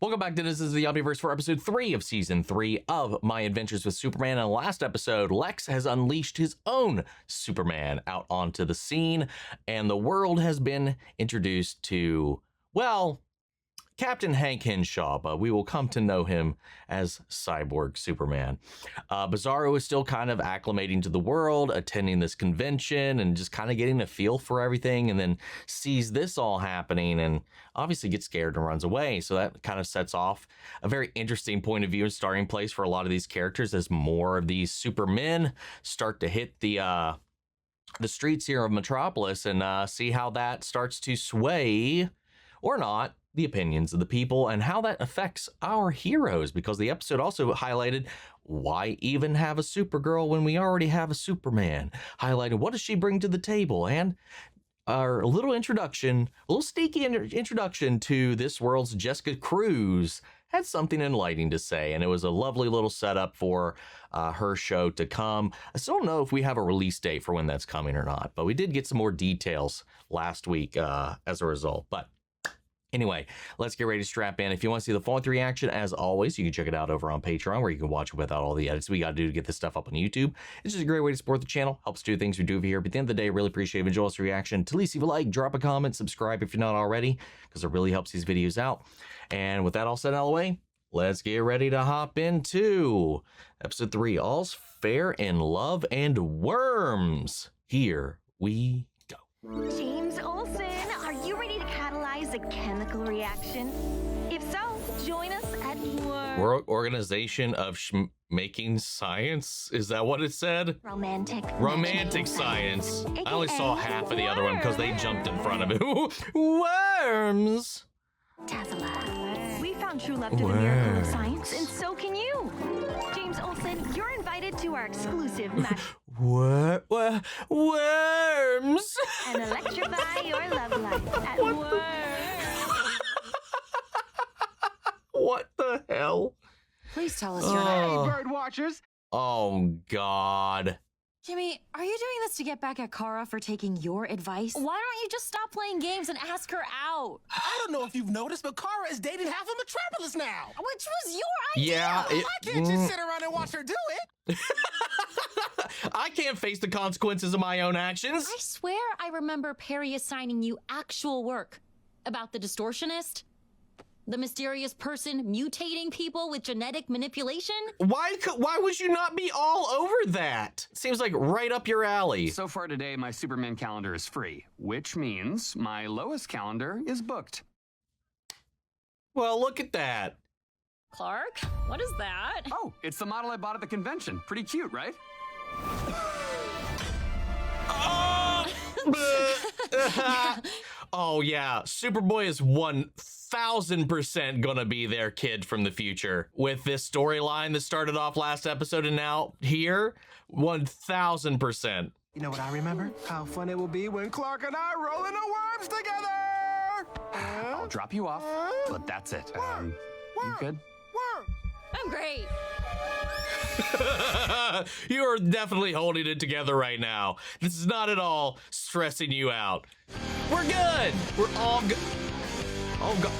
Welcome back to This is the Omniverse for episode 3 of season 3 of My Adventures with Superman. In the last episode, Lex has unleashed his own Superman out onto the scene, and the world has been introduced to, well, Captain Hank Henshaw, but we will come to know him as Cyborg Superman. Bizarro is still kind of acclimating to the world, attending this convention, and just kind of getting a feel for everything, and then sees this all happening and obviously gets scared and runs away. So that kind of sets off a very interesting point of view and starting place for a lot of these characters as more of these Supermen start to hit the streets here of Metropolis, and see how that starts to sway, or not, the opinions of the people and how that affects our heroes, because the episode also highlighted why even have a Supergirl when we already have a Superman, highlighted what does she bring to the table, and our little introduction, a little sneaky introduction to this world's Jessica Cruz had something enlightening to say, and it was a lovely little setup for her show to come. I still don't know if we have a release date for when that's coming or not, but we did get some more details last week as a result. But anyway, let's get ready to strap in. If you want to see the full reaction, as always, you can check it out over on Patreon, where you can watch it without all the edits we got to do to get this stuff up on YouTube. It's just a great way to support the channel, helps do things we do over here. But at the end of the day, I really appreciate it. Enjoy this reaction. To least leave a like, drop a comment, subscribe if you're not already, because it really helps these videos out. And with that all said out of the way, let's get ready to hop into episode 3, All's Fair in Love and Worms. Here we go. James Olsen, are you ready to catalyze a chemical reaction? If so, join us at W.O.R.M.S. World Organization of Making Science? Is that what it said? Romantic science. I only saw half of the other one because they jumped in front of it. Worms! Dazzler. We found true love through the miracle of science, and so can you. James Olsen, you're invited to our exclusive match. What? Worms! And electrify your love life at W.O.R.M.S. What the hell? Please tell us you're not. Hey, bird watchers. Oh, God. Jimmy, are you doing this to get back at Kara for taking your advice? Why don't you just stop playing games and ask her out? I don't know if you've noticed, but Kara is dating half of Metropolis now. Which was your idea. Yeah. I can't just sit around and watch her do it. I can't face the consequences of my own actions. I swear I remember Perry assigning you actual work about the distortionist. The mysterious person mutating people with genetic manipulation? Why would you not be all over that? Seems like right up your alley. So far today, my Superman calendar is free, which means my Lois calendar is booked. Well, look at that. Clark, what is that? Oh, it's the model I bought at the convention. Pretty cute, right? Oh yeah, Superboy is 1000% gonna be their kid from the future. With this storyline that started off last episode and now here, 1000%. You know what I remember? How fun it will be when Clark and I roll into worms together. I'll drop you off, but that's it. You good? Worm. I'm great. You are definitely holding it together right now. This is not at all stressing you out. We're good. We're all good. Oh god.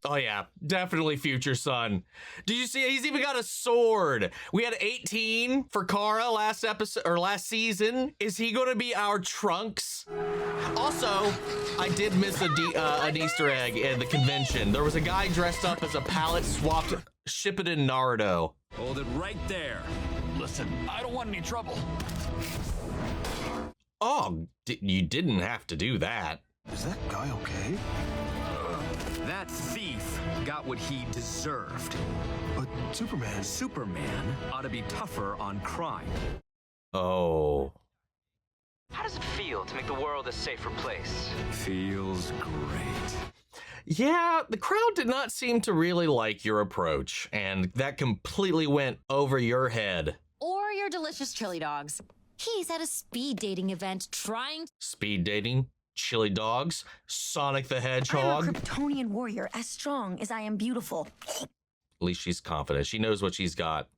Oh yeah, definitely future son. Did you see? He's even got a sword. We had 18 for Kara last episode or last season. Is he going to be our Trunks? Also, I did miss an Easter egg in the convention. There was a guy dressed up as a palette swapped Shippuden Naruto. Hold it right there. Listen, I don't want any trouble. Oh, you didn't have to do that. Is that guy okay? That thief got what he deserved. But Superman ought to be tougher on crime. Oh. How does it feel to make the world a safer place? Feels great. Yeah, the crowd did not seem to really like your approach, and that completely went over your head. Or your delicious chili dogs. He's at a speed dating event trying to... Speed dating? Chili dogs? Sonic the Hedgehog? I'm a Kryptonian warrior, as strong as I am beautiful. At least she's confident. She knows what she's got.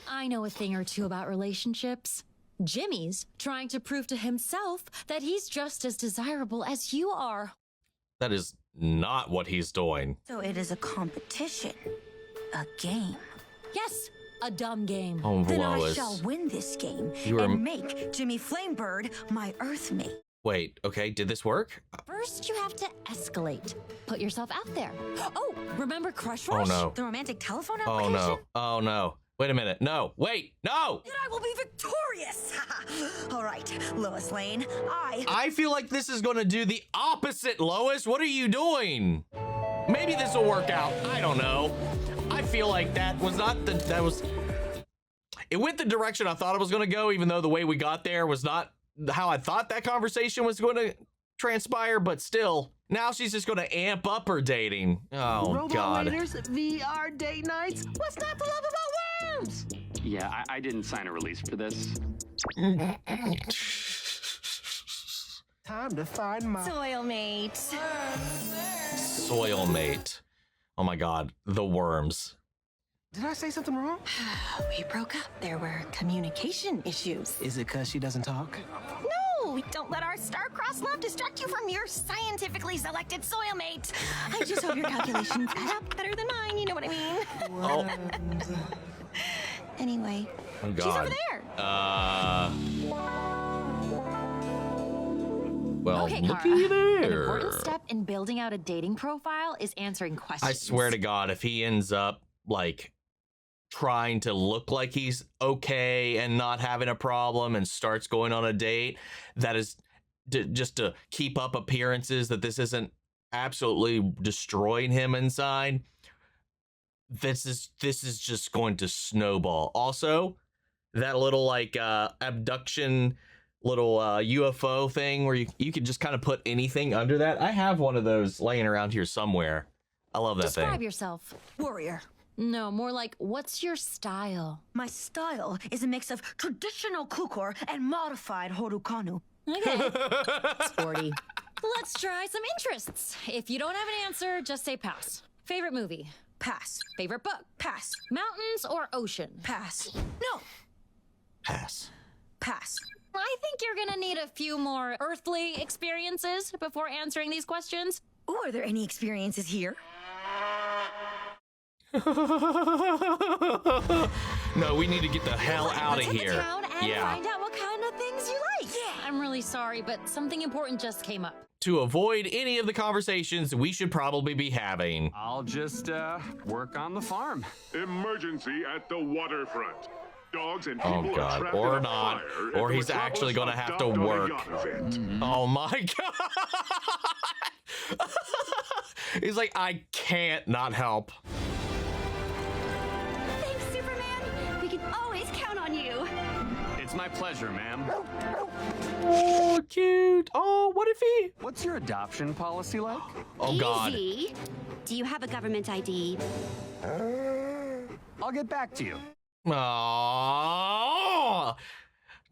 I know a thing or two about relationships. Jimmy's trying to prove to himself that he's just as desirable as you are. That is not what he's doing. So it is a competition. A game. Yes, a dumb game. Oh, Then Lois. I shall win this game You were- and make Jimmy Flamebird my Earthmate. Wait, okay, did this work? First, you have to escalate. Put yourself out there. Oh, remember Crush Oh Rush? no. The romantic telephone Oh application? no. Oh no. Wait a minute. No. Wait. No. Then I will be victorious! All right, Lois Lane, I feel like this is going to do the opposite, Lois. What are you doing? Maybe this will work out. I don't know. I feel like that was not it went the direction I thought it was going to go, even though the way we got there was not how I thought that conversation was going to transpire, but still, now she's just going to amp up her dating. Oh, God. Raiders, VR date nights. What's not to love about worms? Yeah, I didn't sign a release for this. Time to find my Soilmate. Soil mate. Oh, my God. The worms. Did I say something wrong? We broke up. There were communication issues. Is it because she doesn't talk? No, don't let our star-crossed love distract you from your scientifically selected soilmate. I just hope your calculations add up better than mine, you know what I mean? Oh, Anyway, oh God. she's over there. Well, Okay, looky Kara. An there. important step in building out a dating profile is answering questions. I swear to God, if he ends up, like, trying to look like he's okay and not having a problem and starts going on a date, that is just to keep up appearances that this isn't absolutely destroying him inside, this is just going to snowball. Also, that little, like, abduction little UFO thing where you could just kind of put anything under that. I have one of those laying around here somewhere. I love that Describe thing. yourself. Warrior. No, more like, what's your style? My style is a mix of traditional Kukor and modified Horukanu. Okay. Sporty. Let's try some interests. If you don't have an answer, just say pass. Favorite movie? Pass. Favorite book? Pass. Mountains or ocean? Pass. No. Pass. Pass. I think you're gonna need a few more earthly experiences before answering these questions. Ooh, are there any experiences here? No, we need to get the hell out of Let's head to here. town and Yeah. find out what kind of things you like. Yeah. I'm really sorry, but something important just came up. To avoid any of the conversations we should probably be having. I'll just work on the farm. Emergency at the waterfront. Dogs and Oh, people are God. trapped Or in a not. fire Or at the he's actually gonna Metropolis have to Docked on a work. Yacht event. Oh my God. He's like, I can't not help. Thanks, Superman. We can always count on you. It's my pleasure, ma'am. Oh, cute. Oh, what if he? What's your adoption policy like? Oh, God. Easy. Do you have a government ID? I'll get back to you. Oh,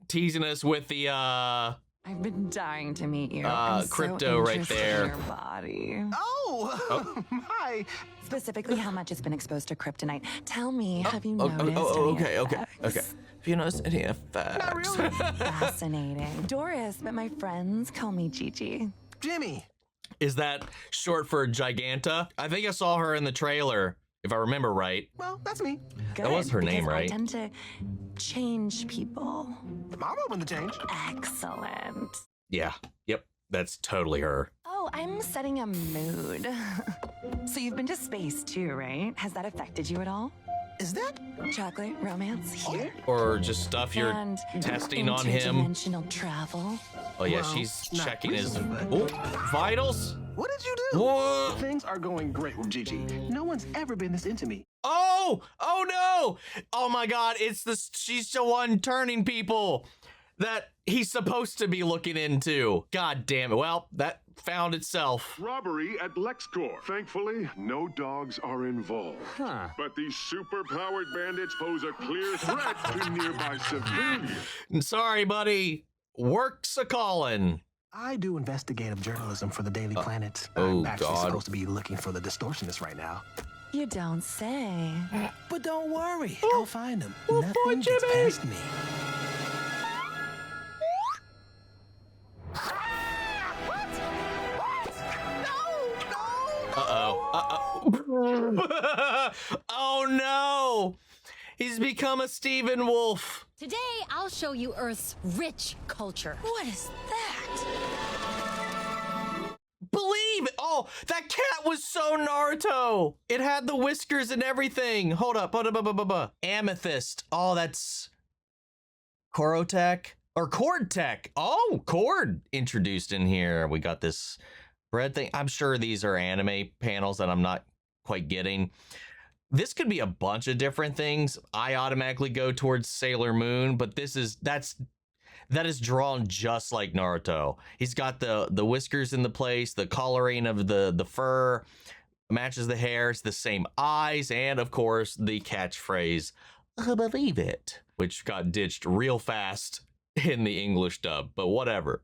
teasing us with the I've been dying to meet you. crypto right interested there. in your body. Oh, hi. Specifically, how much has been exposed to kryptonite? Tell me, have you noticed any okay. effects? If you notice any effects. Fascinating. Doris, but my friends call me Gigi. Jimmy. Is that short for Giganta? I think I saw her in the trailer, if I remember right. Well, that's me. Good, was her name, because right? I tend to change people. I'm open to change. Excellent. Yeah. Yep. That's totally her. Oh, I'm setting a mood. So you've been to space too, right? Has that affected you at all? Is that? Chocolate, romance, here. Or just stuff you're And testing on him. interdimensional travel. Oh, yeah, Well, she's not checking his recently, vitals. What did you do? Whoa. Things are going great with Gigi. No one's ever been this into me. Oh no. Oh my God. She's the one turning people that he's supposed to be looking into. God damn it. Well, that found itself. Robbery at LexCorp. Thankfully, no dogs are involved. Huh. But these super-powered bandits pose a clear threat to nearby civilians. Sorry, buddy. Work's a calling. I do investigative journalism for the Daily Planet. oh, I'm actually God. supposed to be looking for the distortionist right now. You don't say. But don't worry, I'll find him. poor Nothing gets Jimmy. past me. Oh no! He's become a Stephen Wolf. Today, I'll show you Earth's rich culture. What is that? Believe it. Oh, that cat was so Naruto. It had the whiskers and everything. Hold up. Amethyst. Oh, that's Korotech or Cordtech. Oh, Cord introduced in here. We got this bread thing. I'm sure these are anime panels that I'm not quite getting. This could be a bunch of different things. I automatically go towards Sailor Moon, but that is drawn just like Naruto. He's got the whiskers in the place, the coloring of the fur matches the hair, it's the same eyes, and of course the catchphrase, "I believe it," which got ditched real fast in the English dub, but whatever.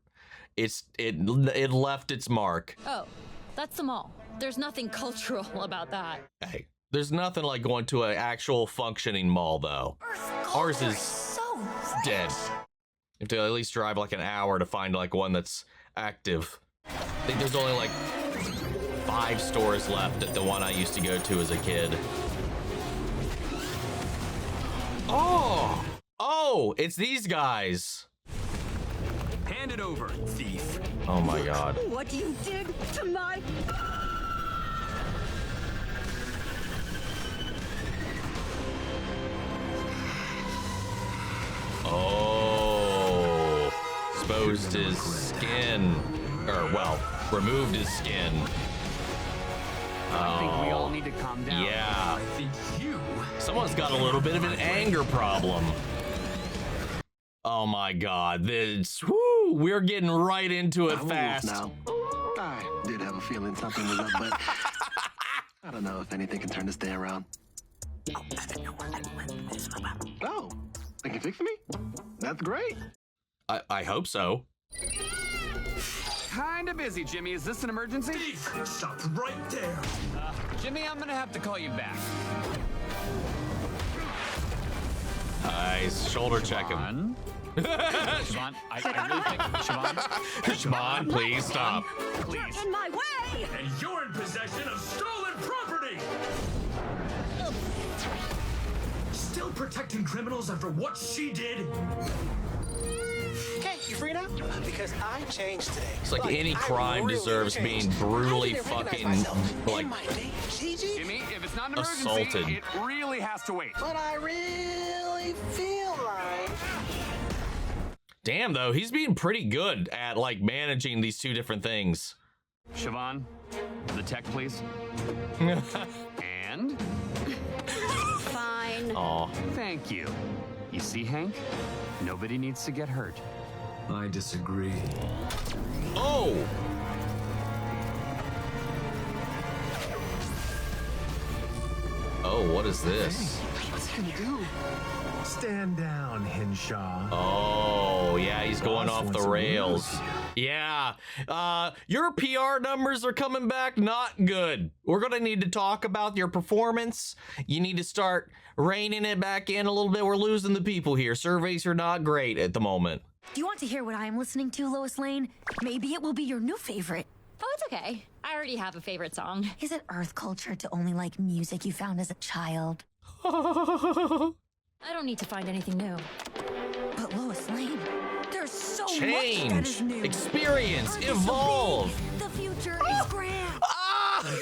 It left its mark. Oh, that's the mall. There's nothing cultural about that. Hey, there's nothing like going to an actual functioning mall though. Ours is So dead. You have to at least drive like an hour to find like one that's active. I think there's only like 5 stores left at the one I used to go to as a kid. Oh, it's these guys. Hand it over, thief. Oh my God. What you did to my... Oh, exposed his skin, or well, removed his skin. I think we all need to calm down. Yeah. I think you. Someone's got a little bit of an anger problem. Oh my God, we're getting right into it fast. Now, I did have a feeling something was up, but I don't know if anything can turn this day around. Oh, they can fix me? That's great. I hope so. Kinda busy, Jimmy. Is this an emergency? Thief, stop right there. Jimmy, I'm gonna have to call you back. Nice, shoulder check him. Siobhan, I really think... Siobhan, please stop. Please. In my way! And you're in possession of stolen property! Still protecting criminals after what she did? Okay, you free now? Because I changed today. It's like any crime deserves being brutally fucking, like, Jimmy, if it's not an emergency, assaulted. it really has to wait. But I really feel like... Damn, though, he's being pretty good at, like, managing these two different things. Siobhan, the tech, please. And? Fine. Aw. Thank you. You see, Hank? Nobody needs to get hurt. I disagree. Oh! Oh, what is this? What's he gonna do? Stand down, Henshaw. Oh, yeah, he's going Boss off the wants a rails. rose. Yeah, your PR numbers are coming back not good. We're gonna need to talk about your performance. You need to start reining it back in a little bit. We're losing the people here. Surveys are not great at the moment. Do you want to hear what I am listening to, Lois Lane? Maybe it will be your new favorite. Oh, it's okay. I already have a favorite song. Is it Earth culture to only like music you found as a child? I don't need to find anything new. But Lois Lane, there's so much that Change, is new. experience, Earth is so evolve. big. The future is grand. Ah!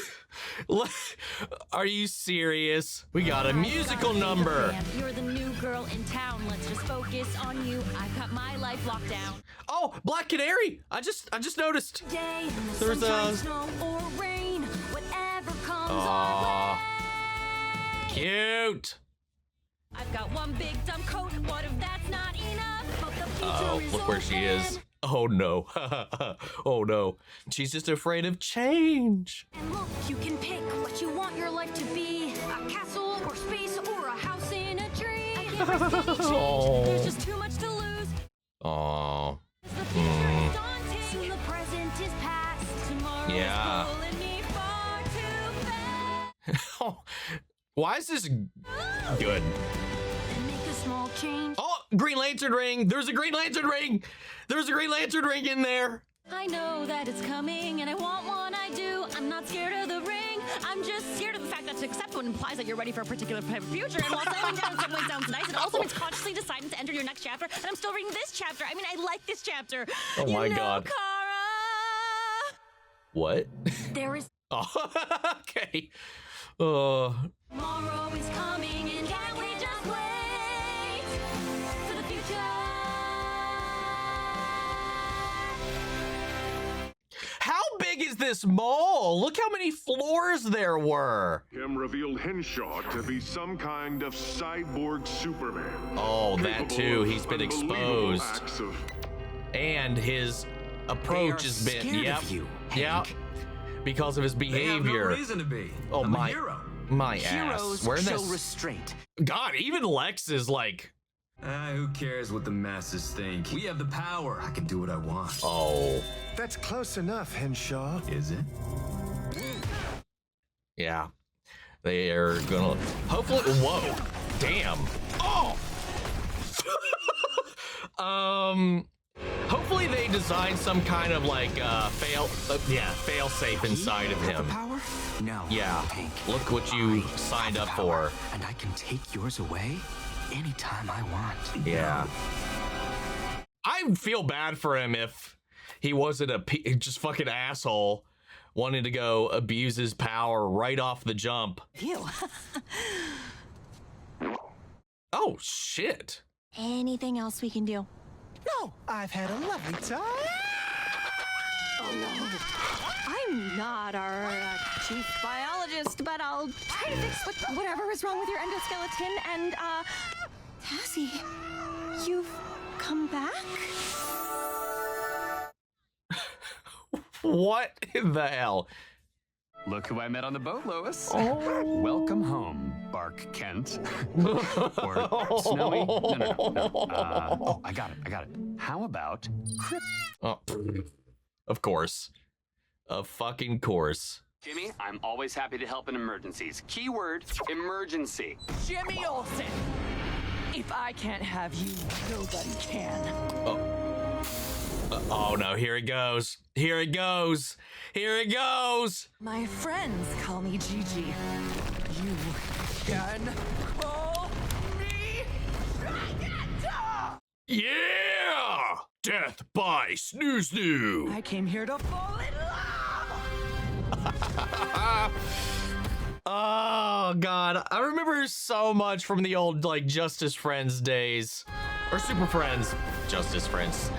Are you serious? We got a musical number. You're the new girl in town. Let's just focus on you. I've got my life locked down. Oh, Black Canary! I just noticed. Day, There's sunshine, a- snow, or rain, whatever comes our Aw, way. cute. I've got one big dumb coat. What if that's not enough? But the future Oh, is look where she is. open. Oh no. Oh no. She's just afraid of change. And look, you can pick what you want your life to be. A castle or space or a house in a tree. I can't risk any change. Oh. There's just too much to lose. Oh. The future is daunting. Soon the present is past. Tomorrow Yeah. is pulling me far too fast. Why is this good? And make a small change. Oh, Green Lantern ring. There's a Green Lantern ring. There's a Green Lantern ring in there. I know that it's coming and I want one, I do. I'm not scared of the ring. I'm just scared of the fact that to accept one implies that you're ready for a particular type of future, and while settling down in some way sounds nice, it also means consciously deciding to enter your next chapter, and I'm still reading this chapter. I mean, I like this chapter. Oh my God. Kara! What? There is... Oh, okay. Tomorrow is coming, and can't we just wait for the future? How big is this mall? Look how many floors there were. Him revealed Henshaw to be some kind of cyborg Superman. Oh, that too. He's been exposed. Acts of... And his approach has been... Scared of you, Yep. Hank. Because of his behavior. They have no reason to be. Oh, I'm my... a hero. My Heroes ass. Where show this... restraint. God, even Lex is like... Who cares what the masses think? We have the power. I can do what I want. Oh. That's close enough, Henshaw. Is it? Yeah. They are gonna... Hopefully... Whoa. Damn. Oh! Hopefully they designed some kind of like fail safe inside of him. Power? No. Yeah. Hank. Look what you signed up for. And I can take yours away anytime I want. Yeah. I feel bad for him if he wasn't a just fucking asshole wanting to go abuse his power right off the jump. Phew. Oh, shit. Anything else we can do? No, I've had a lovely time. Oh no. I'm not our chief biologist, but I'll try to fix whatever is wrong with your endoskeleton. And, Tassie, you've come back? What in the hell? Look who I met on the boat, Lois. Oh. Welcome home, Bark Kent. Or Snowy? No. I got it. How about Crip? Oh, of course. Of fucking course. Jimmy, I'm always happy to help in emergencies. Keyword, emergency. Jimmy Olsen. If I can't have you, nobody can. Oh no, here it goes. Here it goes. Here it goes. My friends call me Gigi. You can call me Dragonta! Yeah! Death by Snoo. I came here to fall in love! Oh god, I remember so much from the old like Justice Friends days. Or Super Friends. Justice Friends.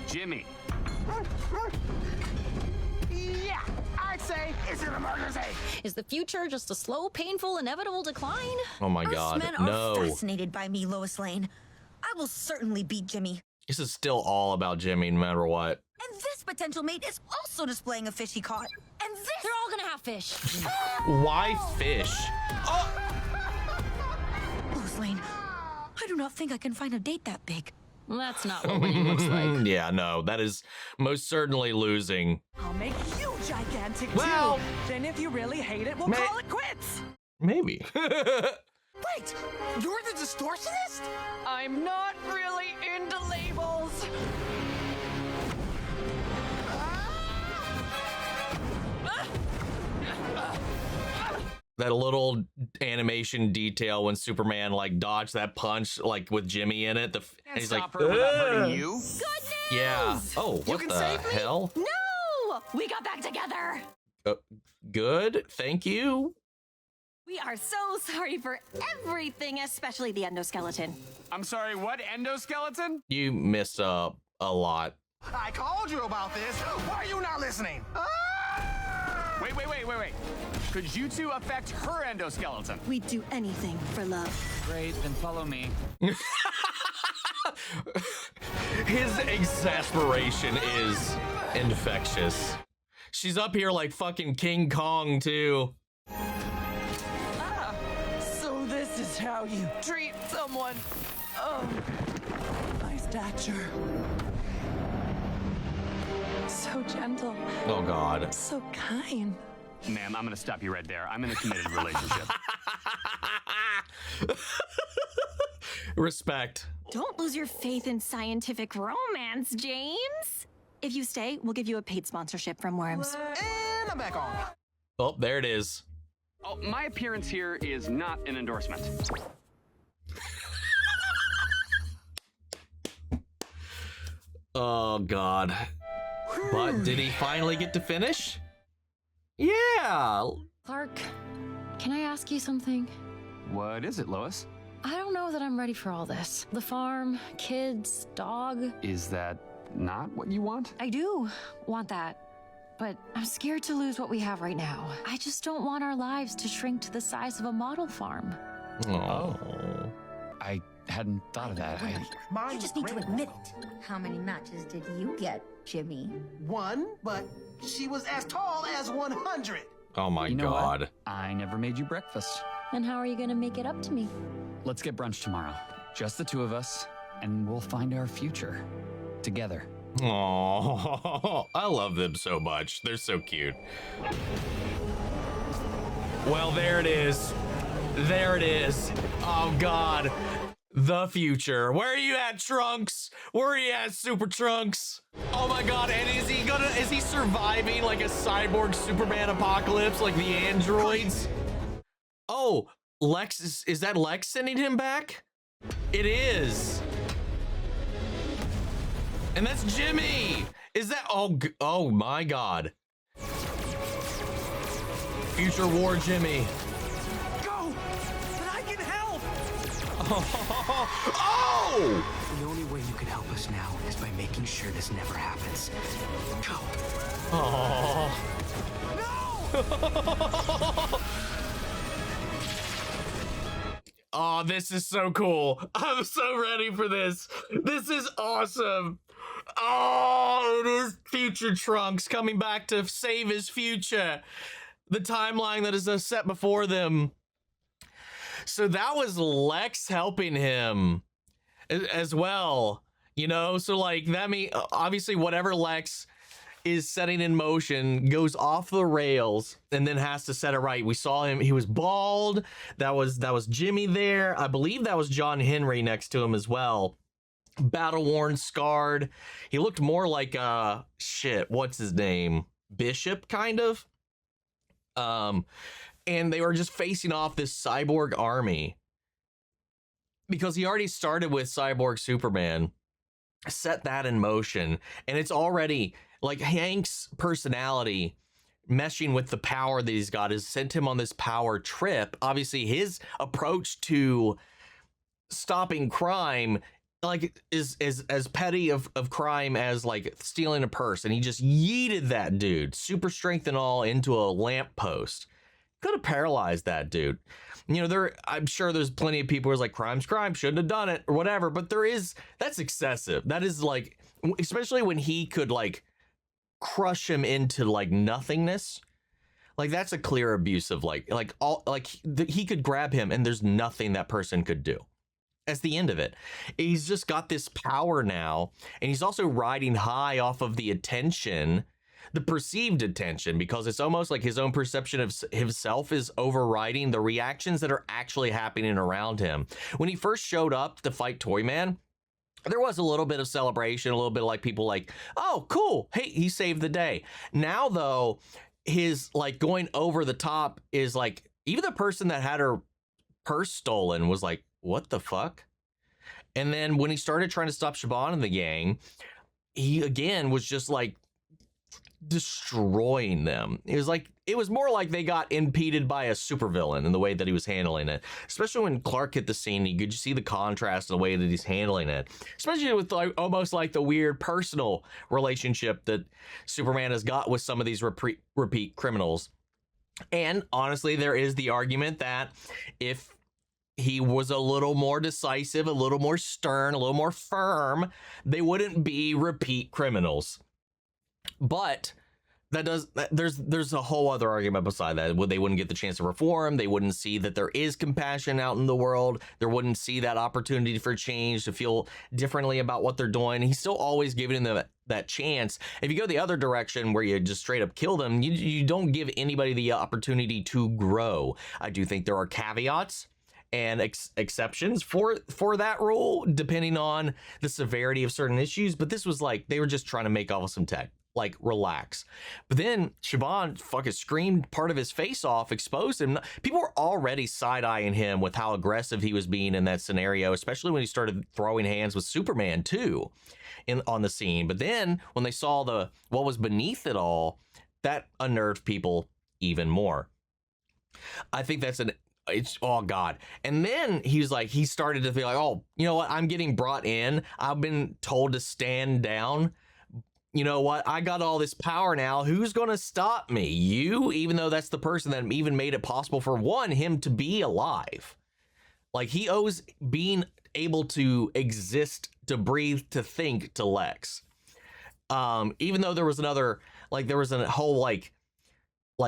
Jimmy. Yeah, I'd say it's an emergency. Is the future just a slow, painful, inevitable decline? Oh my god, Earthmen are no. fascinated by me, Lois Lane. I will certainly beat Jimmy. This is still all about Jimmy no matter what. And this potential mate is also displaying a fish he caught. And this... They're all gonna have fish. Why fish? Lois Lane, I do not think I can find a date that big. That's not what winning looks like. Yeah, no, that is most certainly losing. I'll make you gigantic Well, too. Then if you really hate it, we'll may- call it quits. Maybe. Wait, you're the distortionist? I'm not really into labels. That little animation detail when Superman like dodged that punch like with Jimmy in it. And he's like, Stop her without hurting you. Good news! yeah. Oh, what can the save me? hell? No! We got back together! Good. Thank you. We are so sorry for everything, especially the endoskeleton. I'm sorry, what? Endoskeleton? You missed a lot. I called you about this. Why are you not listening? Wait. Could you two affect her endoskeleton? We'd do anything for love. Great, then follow me. His exasperation is infectious. She's up here like fucking King Kong too. So this is how you treat someone of my stature. So gentle. Oh god. So kind. Ma'am, I'm gonna stop you right there. I'm in a committed relationship. Respect. Don't lose your faith in scientific romance, James. If you stay, we'll give you a paid sponsorship from W.O.R.M.S. And I'm back on. Oh, there it is. Oh, my appearance here is not an endorsement. Oh, God. But did he finally get to finish? Yeah. Clark, can I ask you something? What is it, Lois? I don't know that I'm ready for all this. The farm, kids, dog. Is that not what you want? I do want that. But I'm scared to lose what we have right now. I just don't want our lives to shrink to the size of a model farm. Oh. I hadn't thought of that. You just need to admit it. How many matches did you get, Jimmy? 1, but she was as tall as 100. Oh my You know God. what? I never made you breakfast. And how are you gonna make it up to me? Let's get brunch tomorrow. Just the two of us, and we'll find our future together. Oh, I love them so much. They're so cute. Well, there it is. There it is. Oh God. The future. Where are you at, Trunks? Where are you at, Super Trunks? Oh my God, and is he surviving like a cyborg Superman apocalypse like the androids? Oh, Lex, is that Lex sending him back? It is. And that's Jimmy. Is that, oh my God. Future War Jimmy. Go! But I can help! Oh! The only way you can help us now is by making sure this never happens. Go. Oh. No! Oh, this is so cool. I'm so ready for this. This is awesome. Oh, it is future Trunks coming back to save his future. The timeline that is set before them. So that was Lex helping him as well, you know? So like that means obviously whatever Lex is setting in motion goes off the rails and then has to set it right. We saw him, he was bald. That was Jimmy there. I believe that was John Henry next to him as well. Battle worn, scarred. He looked more like what's his name? Bishop, kind of. And they were just facing off this cyborg army because he already started with Cyborg Superman, set that in motion, and it's already like Hank's personality meshing with the power that he's got has sent him on this power trip. Obviously, his approach to stopping crime like is as petty of crime as like stealing a purse, and he just yeeted that dude, super strength and all, into a lamppost. Could have paralyzed that dude. You know, I'm sure there's plenty of people who's like, crime's crime, shouldn't have done it or whatever, but that's excessive. That is like, especially when he could like crush him into like nothingness. Like that's a clear abuse of he could grab him and there's nothing that person could do. That's the end of it. He's just got this power now, and he's also riding high off of the attention, the perceived attention, because it's almost like his own perception of himself is overriding the reactions that are actually happening around him. When he first showed up to fight Toyman, there was a little bit of celebration, a little bit of like people like, oh, cool. Hey, he saved the day. Now, though, his like going over the top is like, even the person that had her purse stolen was like, what the fuck? And then when he started trying to stop Shaban and the gang, he again was just like destroying them. It was more like they got impeded by a supervillain in the way that he was handling it. Especially when Clark hit the scene, you could just see the contrast in the way that he's handling it. Especially with like almost like the weird personal relationship that Superman has got with some of these repeat criminals. And honestly, there is the argument that if he was a little more decisive, a little more stern, a little more firm, they wouldn't be repeat criminals. But there's a whole other argument beside that. They wouldn't get the chance to reform. They wouldn't see that there is compassion out in the world. They wouldn't see that opportunity for change, to feel differently about what they're doing. He's still always giving them that chance. If you go the other direction where you just straight up kill them, you don't give anybody the opportunity to grow. I do think there are caveats and exceptions for that rule, depending on the severity of certain issues. But this was like, they were just trying to make off some like relax. But then Siobhan fucking screamed part of his face off, exposed him. People were already side-eyeing him with how aggressive he was being in that scenario, especially when he started throwing hands with Superman too on the scene. But then when they saw what was beneath it all, that unnerved people even more. I think it's oh God. And then he started to feel like, oh, you know what? I'm getting brought in. I've been told to stand down. You know what? I got all this power now. Who's going to stop me? You? Even though that's the person that even made it possible for him to be alive. Like, he owes being able to exist, to breathe, to think to Lex. Even though there was a whole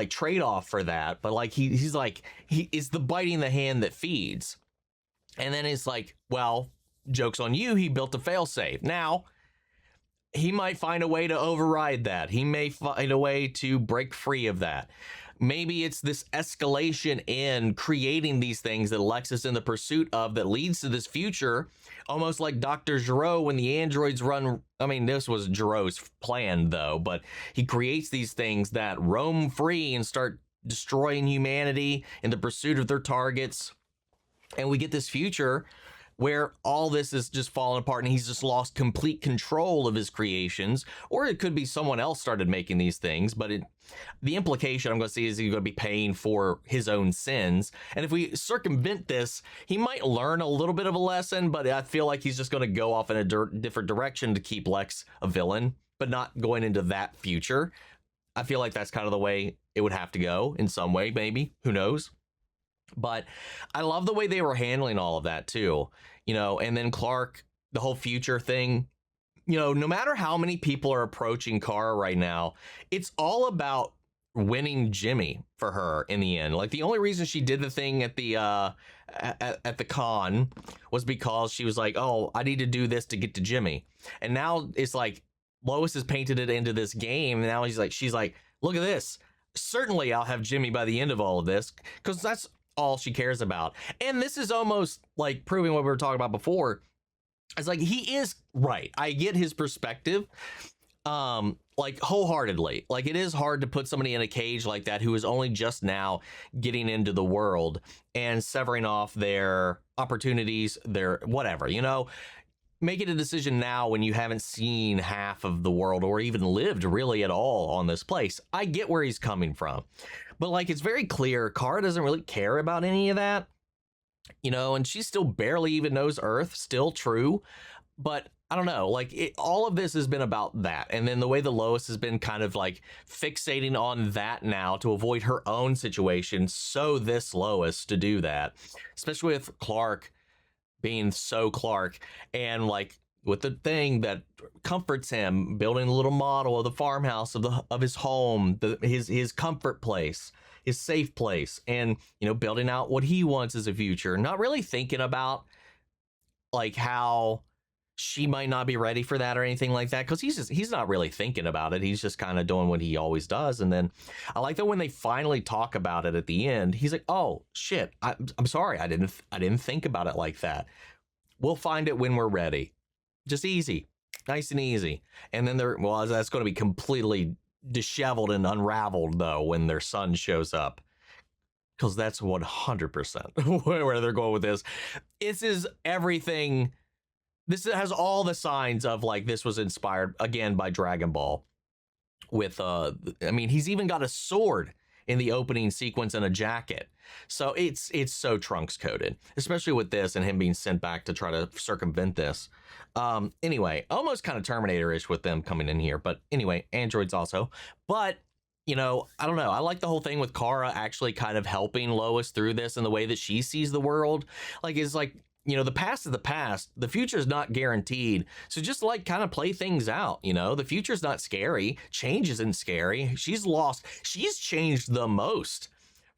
trade-off for that, but like he is the biting the hand that feeds. And then it's like, well, joke's on you, he built a failsafe. Now, he might find a way to override that. He may find a way to break free of that. Maybe it's this escalation in creating these things that Lex is in the pursuit of that leads to this future, almost like Dr. Gero when the androids run. I mean, this was Gero's plan, though, but he creates these things that roam free and start destroying humanity in the pursuit of their targets. And we get this future where all this is just falling apart and he's just lost complete control of his creations. Or it could be someone else started making these things, but the implication I'm going to see is he's going to be paying for his own sins. And if we circumvent this, he might learn a little bit of a lesson, but I feel like he's just going to go off in a different direction to keep Lex a villain, but not going into that future. I feel like that's kind of the way it would have to go in some way, maybe. Who knows? But I love the way they were handling all of that too, you know, and then Clark, the whole future thing, you know, no matter how many people are approaching Kara right now, it's all about winning Jimmy for her in the end. Like, the only reason she did the thing at the at the con was because she was like, oh, I need to do this to get to Jimmy. And now it's like Lois has painted it into this game. And now she's like, look at this. Certainly I'll have Jimmy by the end of all of this, because that's all she cares about. And this is almost like proving what we were talking about before. It's like, he is right. I get his perspective, like, wholeheartedly. Like, it is hard to put somebody in a cage like that who is only just now getting into the world and severing off their opportunities, their whatever, you know, making a decision now when you haven't seen half of the world or even lived really at all on this place. I get where he's coming from. But like, it's very clear Kara doesn't really care about any of that, you know, and she still barely even knows Earth, still true. But I don't know, like, all of this has been about that. And then the way that Lois has been kind of like fixating on that now to avoid her own situation. So this Lois to do that, especially with Clark being so Clark, and like with the thing that comforts him, building a little model of the farmhouse of his home, his comfort place, his safe place, and, you know, building out what he wants as a future, not really thinking about like how she might not be ready for that or anything like that, because he's not really thinking about it. He's just kind of doing what he always does. And then I like that when they finally talk about it at the end, he's like, oh shit, I'm sorry, I didn't think about it like that. We'll find it when we're ready. Just easy, nice and easy. And then that's going to be completely disheveled and unraveled though when their son shows up, because that's 100% where they're going with this. This is everything. This has all the signs of like this was inspired again by Dragon Ball. With I mean, he's even got a sword in the opening sequence and a jacket. So it's so Trunks coded, especially with this and him being sent back to try to circumvent this. Anyway, almost kind of Terminator-ish with them coming in here, but anyway, androids also. But, you know, I don't know. I like the whole thing with Kara actually kind of helping Lois through this and the way that she sees the world. Like, it's like, you know, the past is the past. The future is not guaranteed. So just like kind of play things out, you know, the future is not scary. Change isn't scary. She's changed the most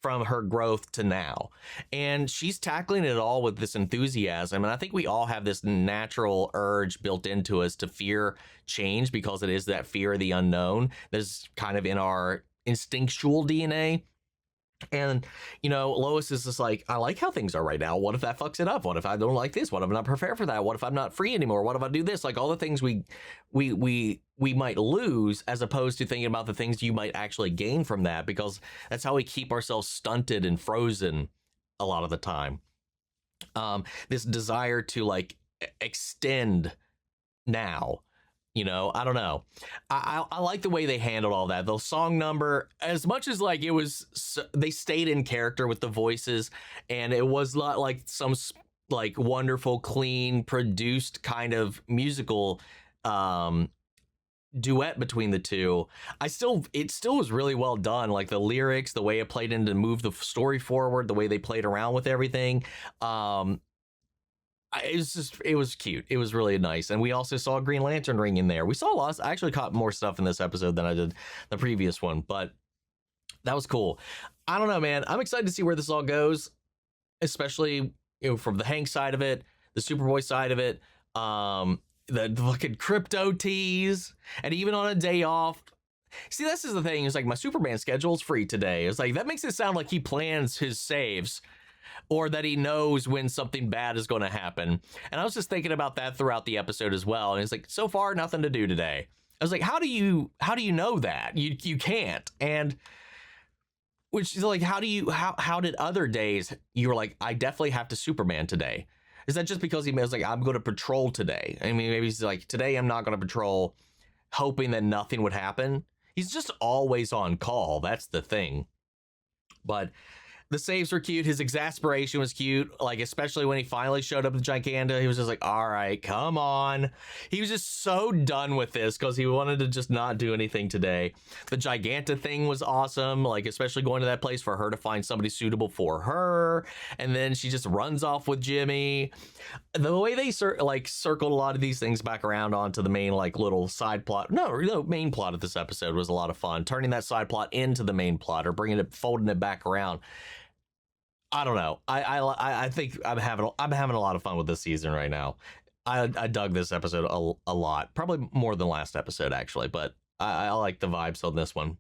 from her growth to now. And she's tackling it all with this enthusiasm. And I think we all have this natural urge built into us to fear change, because it is that fear of the unknown that's kind of in our instinctual DNA. And, you know, Lois is just like, I like how things are right now. What if that fucks it up? What if I don't like this? What if I'm not prepared for that? What if I'm not free anymore? What if I do this? Like all the things we might lose, as opposed to thinking about the things you might actually gain from that, because that's how we keep ourselves stunted and frozen a lot of the time. This desire to like extend now. You know, I don't know. I like the way they handled all that. The song number, as much as like it was, they stayed in character with the voices, and it was not like some like wonderful, clean, produced kind of musical duet between the two. It still was really well done. Like the lyrics, the way it played in to move the story forward, the way they played around with everything. It was cute. It was really nice. And we also saw a Green Lantern ring in there. We saw lots. I actually caught more stuff in this episode than I did the previous one, but that was cool. I don't know, man. I'm excited to see where this all goes, especially, you know, from the Hank side of it, the Superboy side of it, the fucking crypto tease, and even on a day off. See, this is the thing. It's like my Superman schedule is free today. It's like that makes it sound like he plans his saves, or that he knows when something bad is going to happen. And I was just thinking about that throughout the episode as well. And it's like, so far, nothing to do today. I was like, how do you know that? You can't. And which is like, how did other days you were like, I definitely have to Superman today? Is that just because he was like, I'm going to patrol today? I mean, maybe he's like, today I'm not going to patrol, hoping that nothing would happen. He's just always on call. That's the thing. But the saves were cute. His exasperation was cute. Like, especially when he finally showed up with Giganta, he was just like, all right, come on. He was just so done with this because he wanted to just not do anything today. The Giganta thing was awesome. Like, especially going to that place for her to find somebody suitable for her. And then she just runs off with Jimmy. The way they circled a lot of these things back around onto the main, like, little side plot. No, main plot of this episode was a lot of fun. Turning that side plot into the main plot, or folding it back around. I don't know. I think I'm having a lot of fun with this season right now. I dug this episode a lot, probably more than last episode actually, but I like the vibes on this one.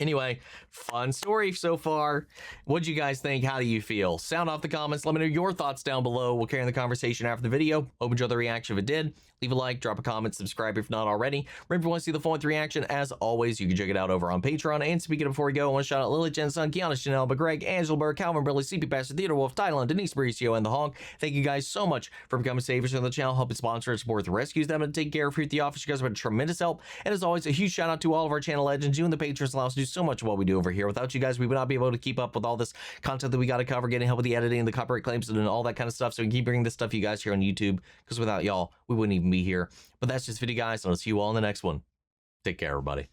Anyway, fun story so far. What'd you guys think? How do you feel? Sound off the comments. Let me know your thoughts down below. We'll carry on the conversation after the video. Hope you enjoyed the reaction. If it did, leave a like, drop a comment, subscribe if not already. Remember, if you want to see the full-length reaction, as always, you can check it out over on Patreon. And speaking of, before we go, I want to shout out Lily, Jen, Sun, Kiana, Chanel, Greg, Angela Burr, Calvin, Burley, CP Pastor, Theodore Wolf, Thailand, Denise Mauricio, and The Honk. Thank you guys so much for becoming saviors on the channel, helping sponsor and support the rescues that I'm going to take care of here at the office. You guys have been tremendous help. And as always, a huge shout out to all of our channel legends. You and the patrons allow us to do so much of what we do over here. Without you guys, we would not be able to keep up with all this content that we got to cover, getting help with the editing, the copyright claims, and all that kind of stuff. So we can keep bringing this stuff to you guys here on YouTube, because without y'all, we wouldn't even be here. But that's just video, guys, and I'll see you all in the next one. Take care, everybody.